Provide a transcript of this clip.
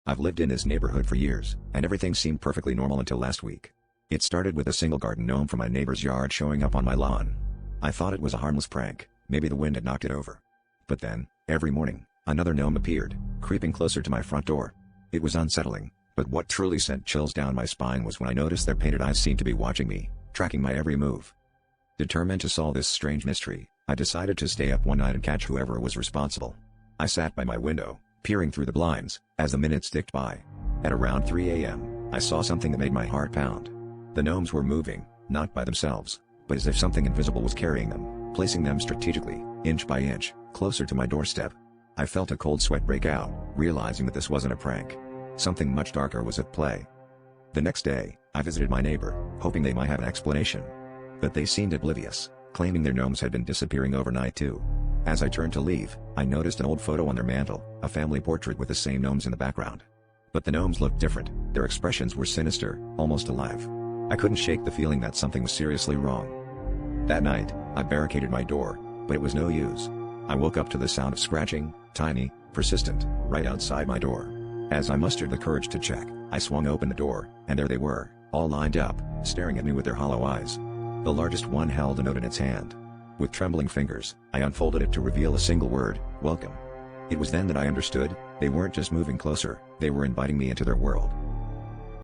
I've lived in this neighborhood for years, and everything seemed perfectly normal until last week. It started with a single garden gnome from my neighbor's yard showing up on my lawn. I thought it was a harmless prank, maybe the wind had knocked it over. But then, every morning, another gnome appeared, creeping closer to my front door. It was unsettling, but what truly sent chills down my spine was when I noticed their painted eyes seemed to be watching me, tracking my every move. Determined to solve this strange mystery, I decided to stay up one night and catch whoever was responsible. I sat by my window, peering through the blinds, as the minutes ticked by. At around 3 a.m., I saw something that made my heart pound. The gnomes were moving, not by themselves, but as if something invisible was carrying them, placing them strategically, inch by inch, closer to my doorstep. I felt a cold sweat break out, realizing that this wasn't a prank. Something much darker was at play. The next day, I visited my neighbor, hoping they might have an explanation. But they seemed oblivious, claiming their gnomes had been disappearing overnight too. As I turned to leave, I noticed an old photo on their mantle, a family portrait with the same gnomes in the background. But the gnomes looked different, their expressions were sinister, almost alive. I couldn't shake the feeling that something was seriously wrong. That night, I barricaded my door, but it was no use. I woke up to the sound of scratching, tiny, persistent, right outside my door. As I mustered the courage to check, I swung open the door, and there they were, all lined up, staring at me with their hollow eyes. The largest one held a note in its hand. With trembling fingers, I unfolded it to reveal a single word, "Welcome." It was then that I understood, they weren't just moving closer, they were inviting me into their world.